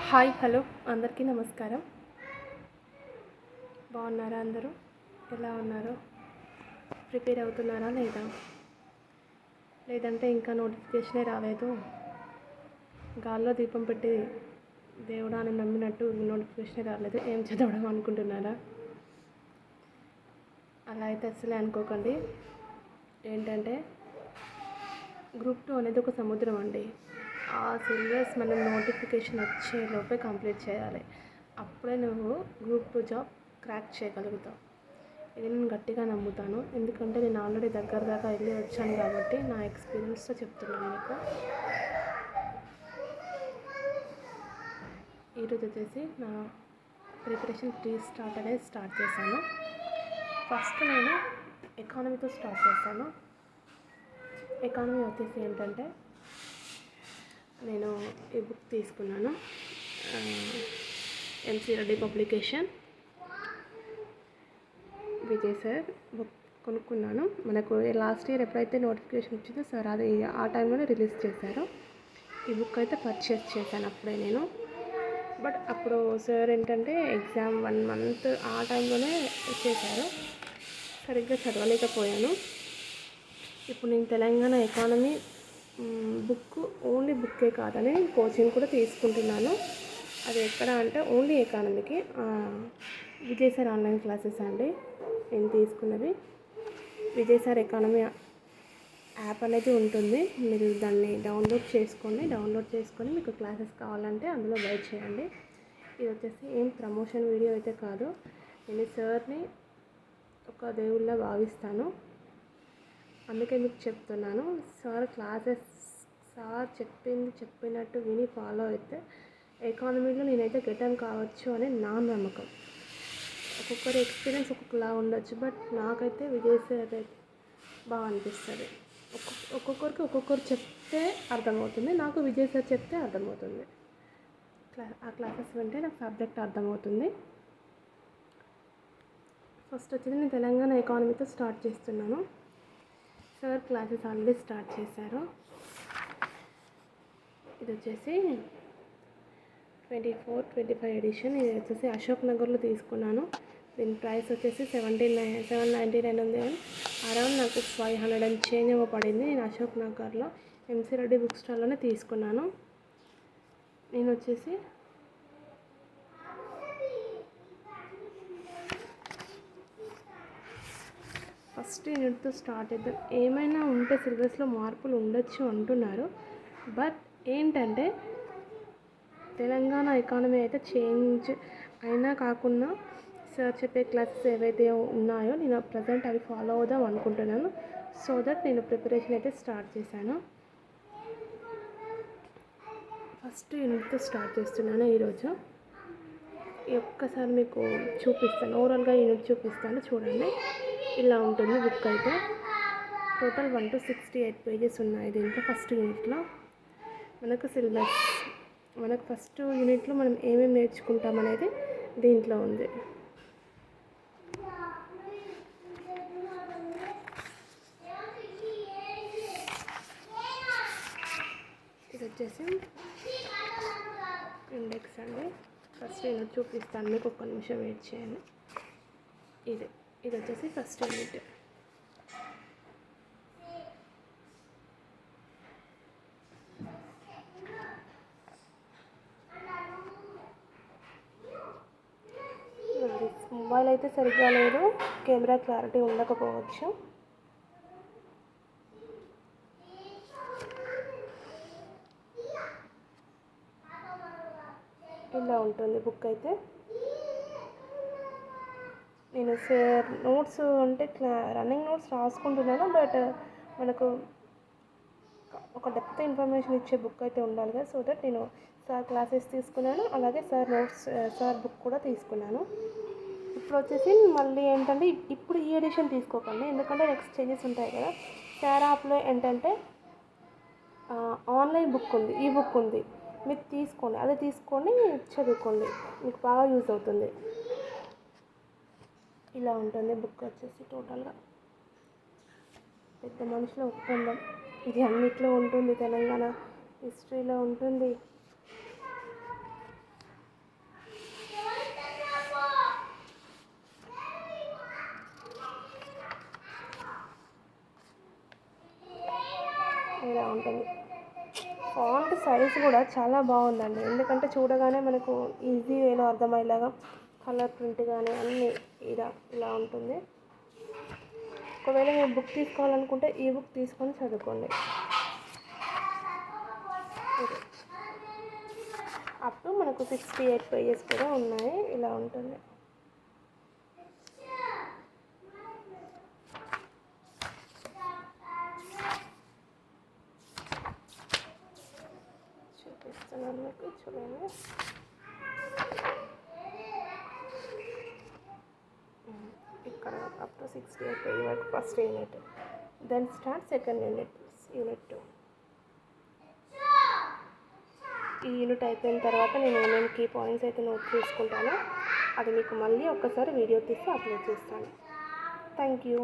Hi hello అందరికీ నమస్కారం. బాగున్నారా? అందరూ ఎలా ఉన్నారు? ప్రిపేర్ అవుతున్నారా లేదంటే ఇంకా నోటిఫికేషనే రాలేదు, గాల్లో దీపం పెట్టి దేవుడా అని నమ్మినట్టు నోటిఫికేషనే రాలేదు, ఏం చదవడం అనుకుంటున్నారా? అలా అయితే అసలే అనుకోకండి. ఏంటంటే గ్రూప్ 2 అనేది ఒక సముద్రం అండి. ఆ సిలబస్ మనం నోటిఫికేషన్ వచ్చేలోపే కంప్లీట్ చేయాలి. అప్పుడే నువ్వు గ్రూప్ 2 జాబ్ క్రాక్ చేయగలుగుతావు. ఇది నేను గట్టిగా నమ్ముతాను. ఎందుకంటే నేను ఆల్రెడీ దగ్గర దాకా వెళ్ళి వచ్చాను కాబట్టి నా ఎక్స్పీరియన్స్తో చెప్తున్నాను మీకు. ఈరోజు వచ్చేసి నా ప్రిపరేషన్ స్టార్ట్ అనేది స్టార్ట్ చేశాను. ఫస్ట్ నేను ఎకానమీతో స్టార్ట్ చేశాను. ఎకానమీ వచ్చేసి ఏంటంటే నేను ఈ బుక్ తీసుకున్నాను, MC Reddy publication, Vijay sir book కొనుక్కున్నాను. మనకు లాస్ట్ ఇయర్ ఎప్పుడైతే నోటిఫికేషన్ వచ్చిందో సార్ అది ఆ టైంలోనే రిలీజ్ చేశారు. ఈ బుక్ అయితే పర్చేస్ చేశాను అప్పుడే నేను. బట్ అప్పుడు సార్ ఏంటంటే ఎగ్జామ్ 1 month ఆ టైంలోనే చేశారు, సరిగ్గా చదవలేకపోయాను. ఇప్పుడు నేను తెలంగాణ ఎకానమీ బుక్ ఓన్లీ బుక్కే కాదని కోచింగ్ కూడా తీసుకుంటున్నాను. అది ఎక్కడ అంటే ఓన్లీ ఎకానమీకి విజయ్ సార్ ఆన్లైన్ క్లాసెస్ అండి నేను తీసుకున్నది. విజయ్ సార్ ఎకానమీ యాప్ అనేది ఉంటుంది, మీరు దాన్ని డౌన్లోడ్ చేసుకొని మీకు క్లాసెస్ కావాలంటే అందులో బై చేయండి. ఇది వచ్చేసి ఏం ప్రమోషన్ వీడియో అయితే కాదు, నేను సార్ని ఒక దేవుళ్ళ భావిస్తాను, అందుకే మీకు చెప్తున్నాను. సార్ చెప్పినట్టు విని ఫాలో అయితే ఎకానమీలో నేనైతే గెటన్ కావచ్చు అని నా నమ్మకం. ఒక్కొక్కరి ఎక్స్పీరియన్స్ ఒక్కొక్కలా ఉండొచ్చు, బట్ నాకైతే విజయ్ సార్ అయితే బాగా అనిపిస్తుంది. ఒక్కొక్కరికి ఒక్కొక్కరు చెప్తే అర్థమవుతుంది, నాకు విజయ్ సార్ చెప్తే అర్థమవుతుంది. ఆ క్లాసెస్ వింటే నాకు సబ్జెక్ట్ అర్థమవుతుంది. ఫస్ట్ వచ్చేసి నేను తెలంగాణ ఎకానమీతో స్టార్ట్ చేస్తున్నాను. సార్ క్లాసెస్ ఆల్రెడీ స్టార్ట్ చేశారు. ఇది వచ్చేసి 24-25 ఎడిషన్. ఇది వచ్చేసి అశోక్ నగర్లో తీసుకున్నాను. దీని ప్రైస్ వచ్చేసి 799 ఉంది, అరౌండ్ నాకు 500 అండ్ చేంజ్ ఏమో పడింది. నేను అశోక్ నగర్లో ఎంసీ రెడ్డి బుక్ స్టాల్లోనే తీసుకున్నాను. నేను వచ్చేసి ఫస్ట్ యూనిట్తో స్టార్ట్ చేద్దాం. ఏమైనా ఉంటే సిలబస్లో మార్పులు ఉండొచ్చు అంటున్నారు, బట్ ఏంటంటే తెలంగాణ ఎకానమీ అయితే చేంజ్ అయినా కాకుండా సార్ చెప్పే క్లాసెస్ ఏవైతే ఉన్నాయో నేను ప్రజెంట్ అవి ఫాలో అవుదాం అనుకుంటున్నాను. సో దట్ నేను ప్రిపరేషన్ అయితే స్టార్ట్ చేశాను. ఫస్ట్ యూనిట్తో స్టార్ట్ చేస్తున్నాను ఈరోజు. ఒక్కసారి మీకు చూపిస్తాను, ఓవరాల్గా యూనిట్ చూపిస్తాను చూడండి. ఇలా ఉంటుంది బుక్ అయితే. టోటల్ 1 to 68 పేజెస్ ఉన్నాయి దీంట్లో. ఫస్ట్ యూనిట్లో మనకు సిలబస్, మనకు ఫస్ట్ యూనిట్లో మనం ఏమేమి నేర్చుకుంటాం అనేది దీంట్లో ఉంది. ఇది వచ్చేసి ఇండెక్స్ అండి. ఫస్ట్ యూనిట్ చూపిస్తాను మీకు, ఒక్క నిమిషం వెయిట్ చేయండి. ఇది వచ్చేసి ఫస్ట్ యూనిట్. మొబైల్ అయితే సరిగ్గా లేదు, కెమెరా క్లారిటీ ఉండకపోవచ్చు. ఇలా ఉంటుంది బుక్ అయితే. నేను సార్ నోట్స్ అంటే రన్నింగ్ నోట్స్ రాసుకుంటున్నాను, బట్ మనకు ఒక డెప్త్ ఇన్ఫర్మేషన్ ఇచ్చే బుక్ అయితే ఉండాలి కదా. సో దట్ నేను సార్ క్లాసెస్ తీసుకున్నాను, అలాగే సార్ నోట్స్ సార్ బుక్ కూడా తీసుకున్నాను. ఇప్పుడు వచ్చేసి మళ్ళీ ఏంటంటే ఇప్పుడు ఈ ఎడిషన్ తీసుకోకండి, ఎందుకంటే నెక్స్ట్ చేంజెస్ ఉంటాయి కదా. సార్ యాప్లో ఏంటంటే ఆన్లైన్ బుక్ ఉంది, ఈ బుక్ ఉంది, మీరు తీసుకోండి, అది తీసుకొని చదువుకోండి, మీకు బాగా యూజ్ అవుతుంది. ఇలా ఉంటుంది బుక్ వచ్చేసి. టోటల్గా పెద్ద మనుషుల ఒప్పందం ఇది అన్నిట్లో ఉంటుంది, తెలంగాణ హిస్టరీలో ఉంటుంది, కూడా చాలా బాగుందండి. ఎందుకంటే చూడగానే మనకు ఈజీ వేలో అర్థమయ్యేలాగా కలర్ ప్రింట్ కానీ అన్నీ ఇలా ఉంటుంది. ఒకవేళ మీరు బుక్ తీసుకోవాలనుకుంటే ఈ బుక్ తీసుకొని చదువుకోండి. అప్ టు మనకు 68 పేజెస్ కూడా ఉన్నాయి. ఇలా ఉంటుంది. చూపిస్తున్నాను మీకు, చూడండి. ఇక్కడ అప్ టు 68 పేజ్ వరకు first unit, then start second unit 2. ఈ యూనిట్ అయిపోయిన తర్వాత నేను ఏమేమి కీ పాయింట్స్ అయితే నోట్ చేసుకుంటానో అది మీకు మళ్ళీ ఒక్కసారి వీడియో తీసి అప్లోడ్ చేస్తాను. Thank you.